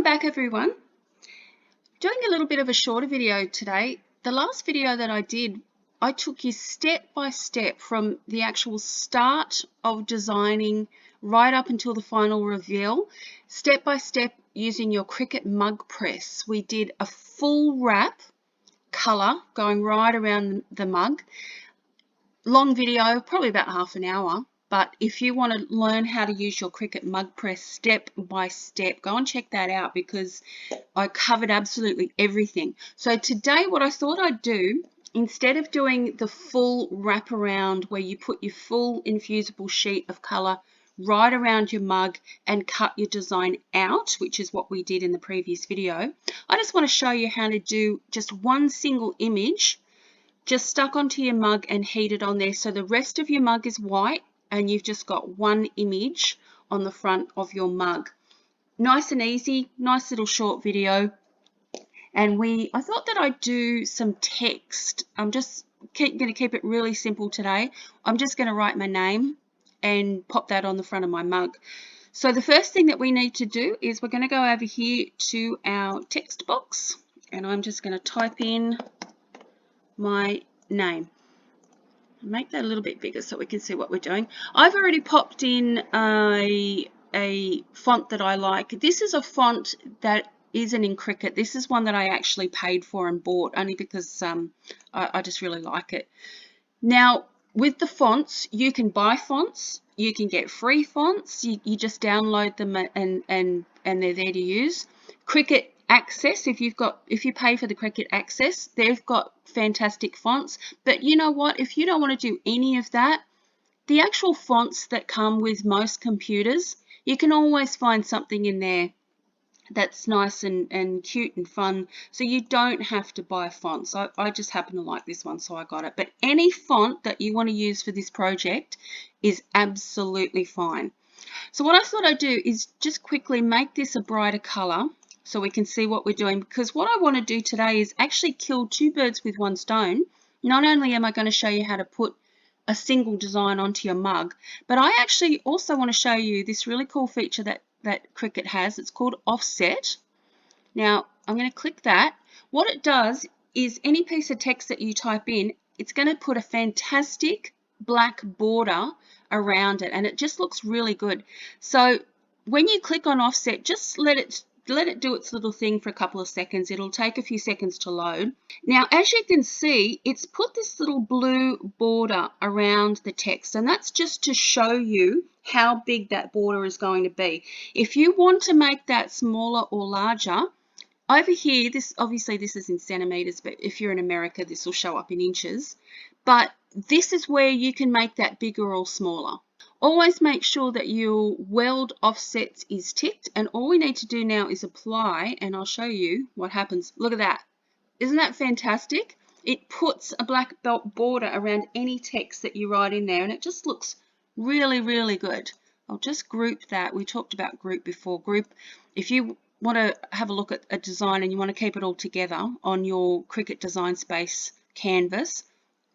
Welcome back, everyone. Doing a little bit of a shorter video today. The last video that I did, I took you step by step from the actual start of designing right up until the final reveal, step by step using your Cricut mug press. We did a full wrap color going right around the mug. Long video, probably about half an hour. But if you want to learn how to use your Cricut mug press step by step, go and check that out because I covered absolutely everything. So today what I thought I'd do, instead of doing the full wraparound where you put your full infusible sheet of color right around your mug and cut your design out, which is what we did in the previous video, I just want to show you how to do just one single image just stuck onto your mug and heated on there. So the rest of your mug is white and you've just got one image on the front of your mug. Nice and easy, nice little short video. And I thought that I'd do some text. I'm just going to keep it really simple today. I'm just going to write my name and pop that on the front of my mug. So the first thing that we need to do is we're going to go over here to our text box, and I'm just going to type in my name. Make that a little bit bigger so we can see what we're doing. I've already popped in a font that I like. This is a font that isn't in Cricut. This is one that I actually paid for and bought only because I just really like it. Now, with the fonts, you can buy fonts. You can get free fonts. You just download them and they're there to use. Cricut Access, if you pay for the Cricut Access, they've got fantastic fonts. But you know what? If you don't want to do any of that, the actual fonts that come with most computers, you can always find something in there that's nice and cute and fun, so you don't have to buy fonts. I just happen to like this one, so I got it. But any font that you want to use for this project is absolutely fine. So what I thought I'd do is just quickly make this a brighter color so we can see what we're doing, because what I want to do today is actually kill two birds with one stone. Not only am I going to show you how to put a single design onto your mug, but I actually also want to show you this really cool feature that Cricut has. It's called Offset. Now I'm going to click that. What it does is any piece of text that you type in, it's going to put a fantastic black border around it, and it just looks really good. So when you click on Offset, just let it do its little thing for a couple of seconds. It'll take a few seconds to load. Now, as you can see, it's put this little blue border around the text, and that's just to show you how big that border is going to be. If you want to make that smaller or larger, over here, obviously this is in centimeters, but if you're in America, this will show up in inches. But this is where you can make that bigger or smaller. Always make sure that your weld offsets is ticked, and all we need to do now is apply, and I'll show you what happens. Look at that. Isn't that fantastic? It puts a black border around any text that you write in there, and it just looks really, really good. I'll just group that. We talked about group before. Group, if you want to have a look at a design and you want to keep it all together on your Cricut Design Space canvas,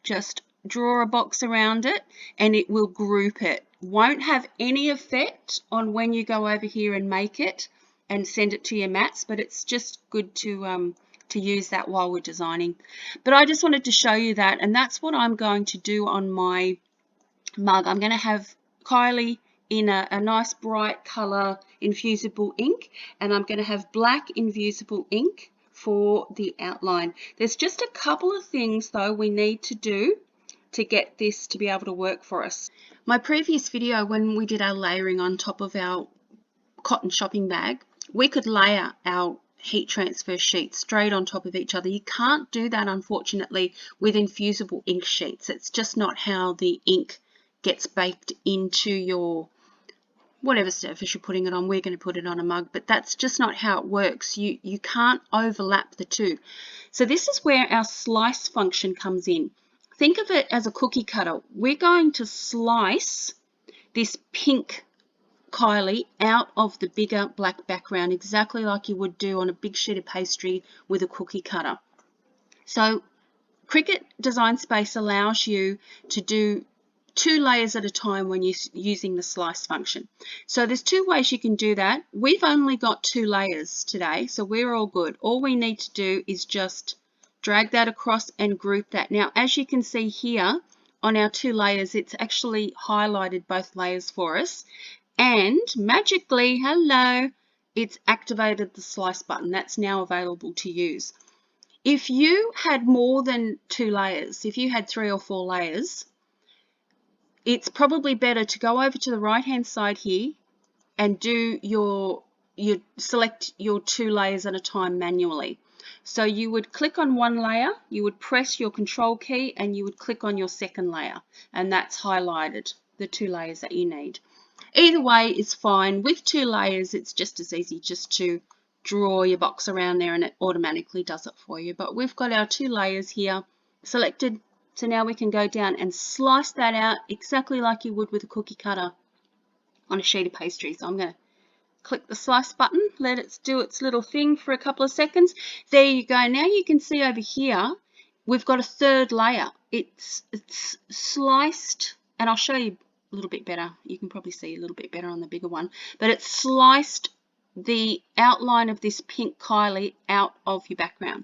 just draw a box around it and it will group it. Won't have any effect on when you go over here and make it and send it to your mats, but it's just good to use that while we're designing. But I just wanted to show you that, and that's what I'm going to do on my mug. I'm going to have Kylie in a nice bright color infusible ink, and I'm going to have black infusible ink for the outline. There's just a couple of things though we need to do to get this to be able to work for us. My previous video, when we did our layering on top of our cotton shopping bag, we could layer our heat transfer sheets straight on top of each other. You can't do that, unfortunately, with infusible ink sheets. It's just not how the ink gets baked into your whatever surface you're putting it on. We're going to put it on a mug, but that's just not how it works. You can't overlap the two. So this is where our slice function comes in. Think of it as a cookie cutter. We're going to slice this pink Kylie out of the bigger black background, exactly like you would do on a big sheet of pastry with a cookie cutter. So Cricut Design Space allows you to do 2 layers at a time when you're using the slice function. So there's 2 ways you can do that. We've only got 2 layers today, so we're all good. All we need to do is just drag that across and group that. Now, as you can see here on our 2 layers, it's actually highlighted both layers for us. And magically, hello, it's activated the slice button. That's now available to use. If you had more than 2 layers, if you had 3 or 4 layers, it's probably better to go over to the right hand side here and do you select your 2 layers at a time manually. So you would click on one layer, you would press your control key, and you would click on your second layer, and that's highlighted the 2 layers that you need. Either way is fine. With 2 layers, it's just as easy just to draw your box around there and it automatically does it for you. But we've got our 2 layers here selected, so now we can go down and slice that out exactly like you would with a cookie cutter on a sheet of pastry. So I'm going to click the slice button, let it do its little thing for a couple of seconds. There you go. Now you can see over here we've got a 3rd layer. It's sliced, and I'll show you a little bit better. You can probably see a little bit better on the bigger one, but it's sliced the outline of this pink Kylie out of your background.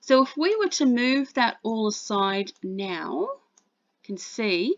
So if we were to move that all aside now, you can see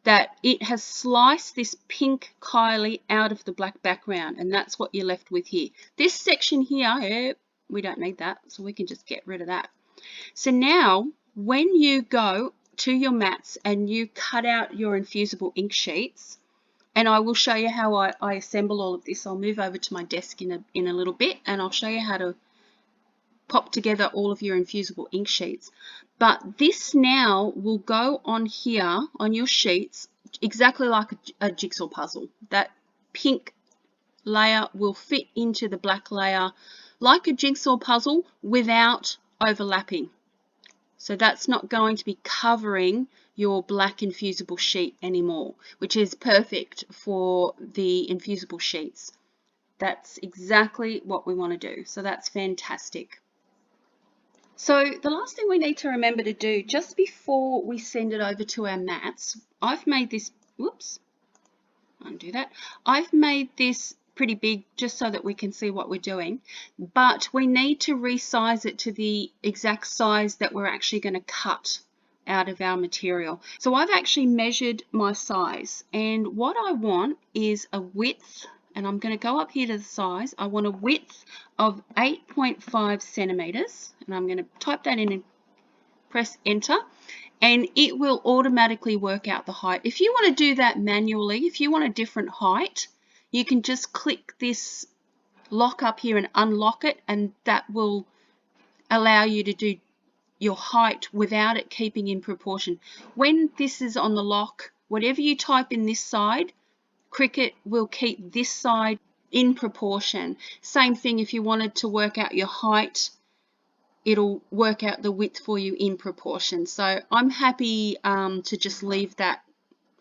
that it has sliced this pink Kylie out of the black background, and that's what you're left with here. This section here, we don't need that, so we can just get rid of that. So now when you go to your mats and you cut out your infusible ink sheets, and I will show you how I assemble all of this. I'll move over to my desk in a little bit and I'll show you how to pop together all of your infusible ink sheets. But this now will go on here on your sheets exactly like a jigsaw puzzle. That pink layer will fit into the black layer like a jigsaw puzzle without overlapping. So that's not going to be covering your black infusible sheet anymore, which is perfect for the infusible sheets. That's exactly what we want to do. So that's fantastic. So the last thing we need to remember to do just before we send it over to our mats, I've made this, whoops, undo that. I've made this pretty big just so that we can see what we're doing, but we need to resize it to the exact size that we're actually going to cut out of our material. So I've actually measured my size, and what I want is a width, and I'm going to go up here to the size. I want a width of 8.5 centimeters, and I'm going to type that in and press enter, and it will automatically work out the height. If you want to do that manually, if you want a different height, you can just click this lock up here and unlock it, and that will allow you to do your height without it keeping in proportion. When this is on the lock, whatever you type in this side, Cricut will keep this side in proportion. Same thing if you wanted to work out your height, it'll work out the width for you in proportion. So I'm happy to just leave that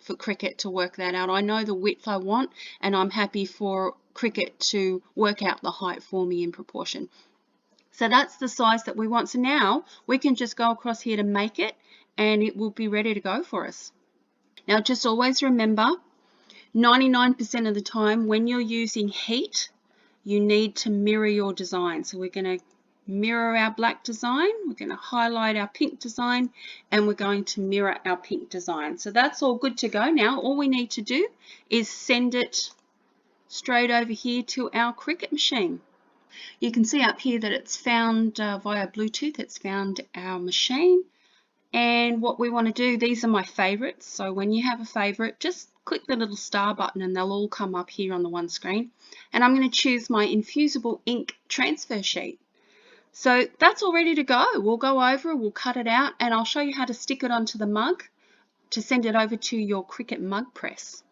for Cricut to work that out. I know the width I want, and I'm happy for Cricut to work out the height for me in proportion. So that's the size that we want. So now we can just go across here to make it, and it will be ready to go for us. Now just always remember, 99% of the time when you're using heat, you need to mirror your design. So we're going to mirror our black design, we're going to highlight our pink design, and we're going to mirror our pink design. So that's all good to go. Now all we need to do is send it straight over here to our Cricut machine. You can see up here that it's found via Bluetooth, it's found our machine. And what we want to do, these are my favorites. So when you have a favorite, just click the little star button and they'll all come up here on the one screen. And I'm going to choose my infusible ink transfer sheet. So that's all ready to go. We'll go over, we'll cut it out, and I'll show you how to stick it onto the mug to send it over to your CRICUT mug press.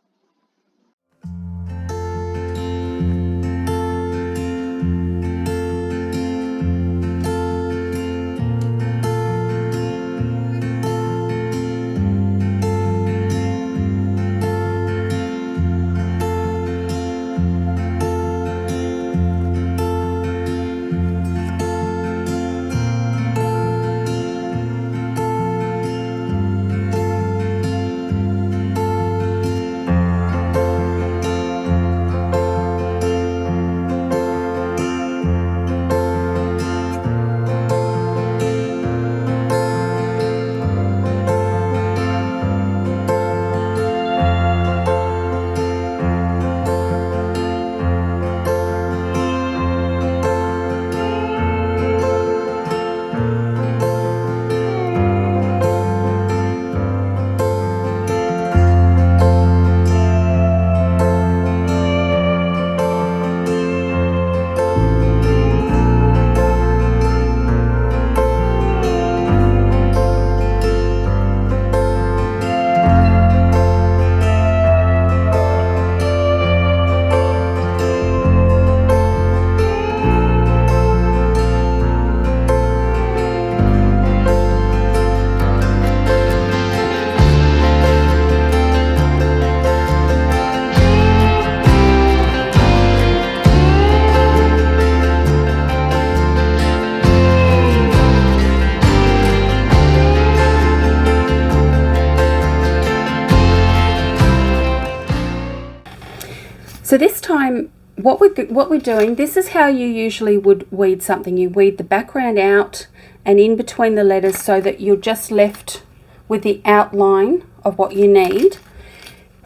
So this time, what we're doing, this is how you usually would weed something. You weed the background out and in between the letters so that you're just left with the outline of what you need.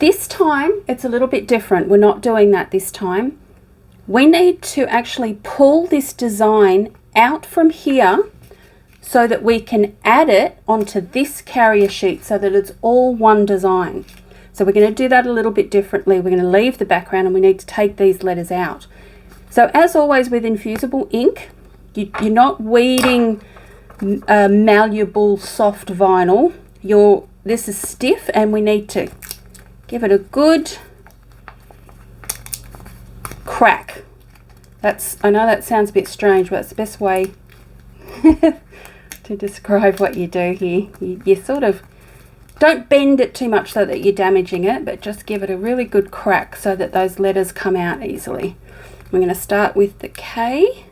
This time, it's a little bit different. We're not doing that this time. We need to actually pull this design out from here so that we can add it onto this carrier sheet so that it's all one design. So we're going to do that a little bit differently. We're going to leave the background and we need to take these letters out. So as always with infusible ink, you're not weeding malleable soft vinyl. This is stiff and we need to give it a good crack. I know that sounds a bit strange, but it's the best way to describe what you do here. You sort of don't bend it too much so that you're damaging it, but just give it a really good crack so that those letters come out easily. We're going to start with the K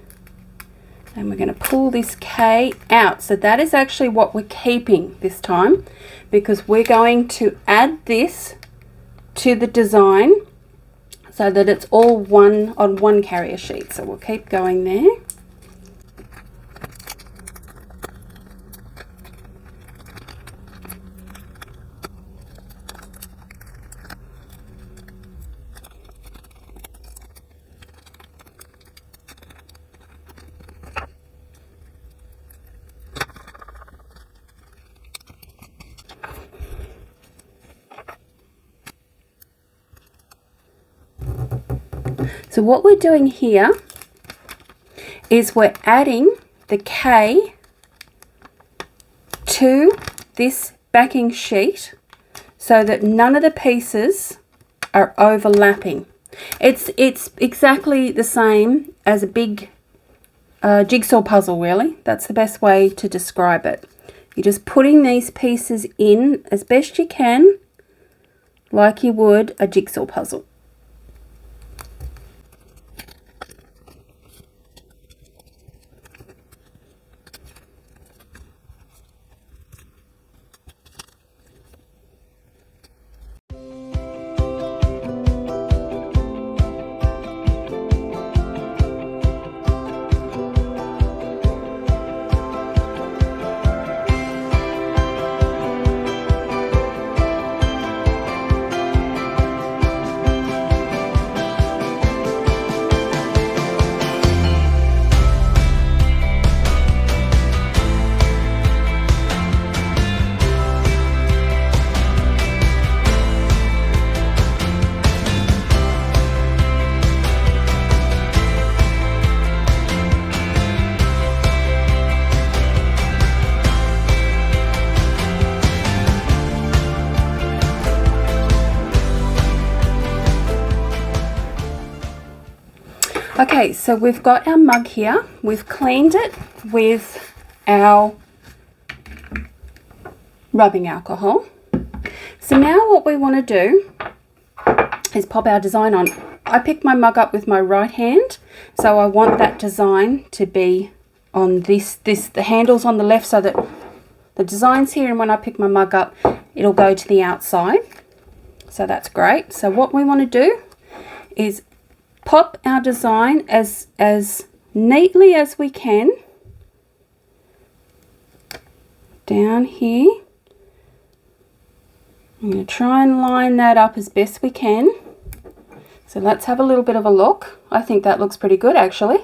and we're going to pull this K out. So that is actually what we're keeping this time, because we're going to add this to the design so that it's all on one carrier sheet. So we'll keep going there. So what we're doing here is we're adding the K to this backing sheet so that none of the pieces are overlapping. It's exactly the same as a big jigsaw puzzle, really. That's the best way to describe it. You're just putting these pieces in as best you can, like you would a jigsaw puzzle. Okay, so we've got our mug here. We've cleaned it with our rubbing alcohol. So now what we want to do is pop our design on. I picked my mug up with my right hand, so I want that design to be on the handle's on the left so that the design's here, and when I pick my mug up, it'll go to the outside. So that's great. So what we want to do is pop our design as neatly as we can down here. I'm going to try and line that up as best we can. So let's have a little bit of a look. I think that looks pretty good, actually.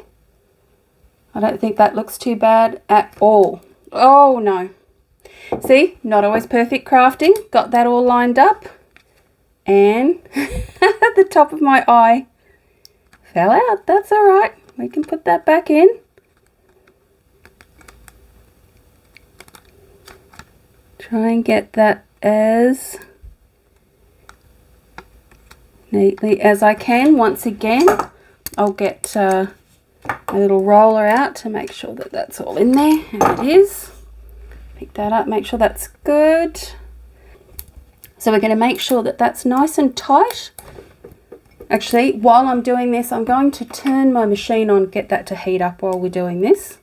I don't think that looks too bad at all. Oh no. See, not always perfect crafting. Got that all lined up. And the top of my eye fell out. That's all right. We can put that back in. Try and get that as neatly as I can. Once again, I'll get a little roller out to make sure that that's all in there. And it is. Pick that up, make sure that's good. So we're going to make sure that that's nice and tight. Actually, while I'm doing this, I'm going to turn my machine on, get that to heat up while we're doing this.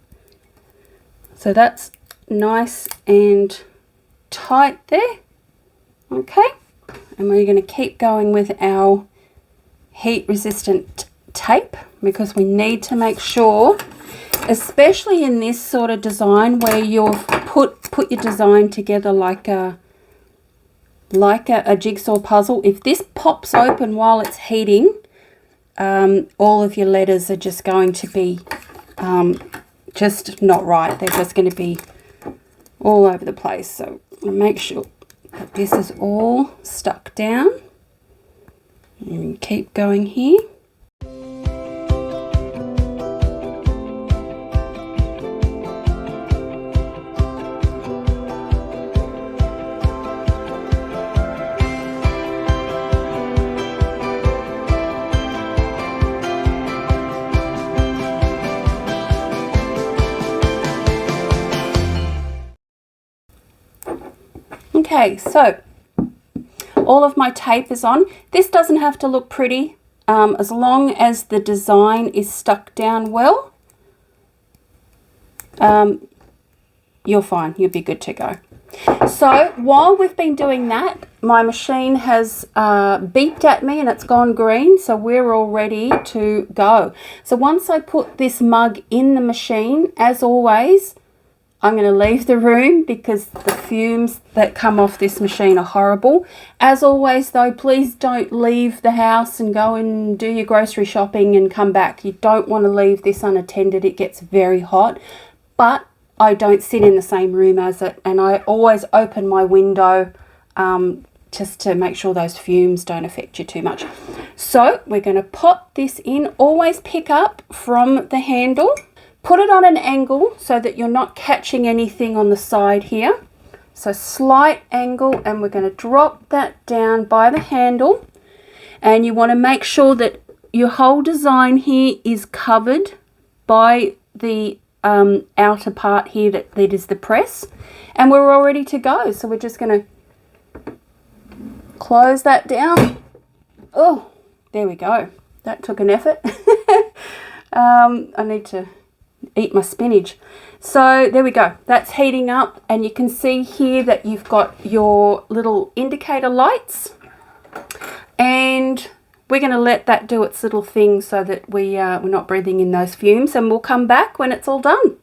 So that's nice and tight there. Okay, and we're going to keep going with our heat resistant tape, because we need to make sure, especially in this sort of design where you've put your design together like a jigsaw puzzle, if this pops open while it's heating, all of your letters are just going to be just not right. They're just going to be all over the place. So make sure that this is all stuck down. And keep going here. Okay, so all of my tape is on. This doesn't have to look pretty as long as the design is stuck down well. You're fine, you'll be good to go. So while we've been doing that, my machine has beeped at me and it's gone green, so we're all ready to go. So once I put this mug in the machine, as always, I'm going to leave the room because the fumes that come off this machine are horrible. As always though, please don't leave the house and go and do your grocery shopping and come back. You don't want to leave this unattended. It gets very hot. But I don't sit in the same room as it, and I always open my window just to make sure those fumes don't affect you too much. So we're going to pop this in. Always pick up from the handle. Put it on an angle so that you're not catching anything on the side here. So slight angle, and we're going to drop that down by the handle. And you want to make sure that your whole design here is covered by the outer part here that is the press. And we're all ready to go. So we're just going to close that down. Oh, there we go. That took an effort. I need to eat my spinach. So there we go, that's heating up, and you can see here that you've got your little indicator lights, and we're going to let that do its little thing so that we're not breathing in those fumes, and we'll come back when it's all done.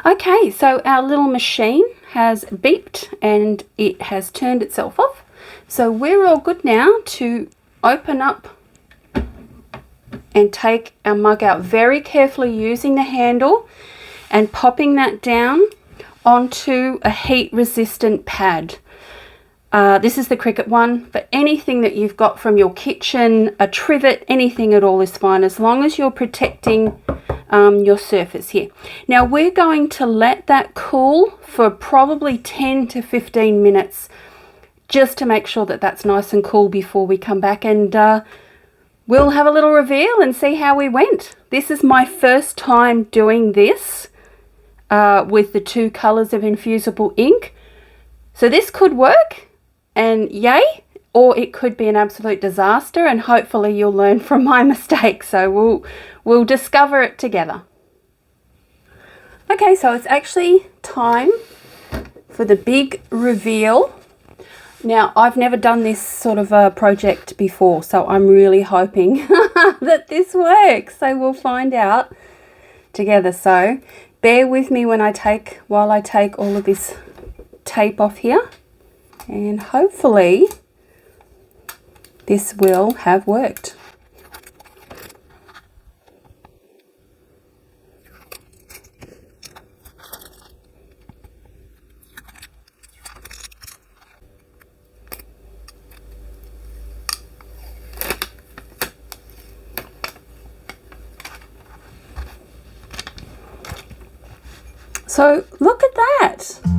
Okay, so our little machine has beeped and it has turned itself off, so we're all good now to open up and take our mug out very carefully using the handle and popping that down onto a heat resistant pad. This is the Cricut one, but anything that you've got from your kitchen, a trivet, anything at all is fine as long as you're protecting your surface here. Now we're going to let that cool for probably 10 to 15 minutes just to make sure that that's nice and cool before we come back and we'll have a little reveal and see how we went. This is my first time doing this with the two colors of infusible ink. So this could work and yay, or it could be an absolute disaster, and hopefully you'll learn from my mistakes. So we'll discover it together. Okay, so it's actually time for the big reveal. Now, I've never done this sort of a project before, so I'm really hoping that this works. So we'll find out together. So bear with me while I take all of this tape off here, and hopefully this will have worked. So look at that.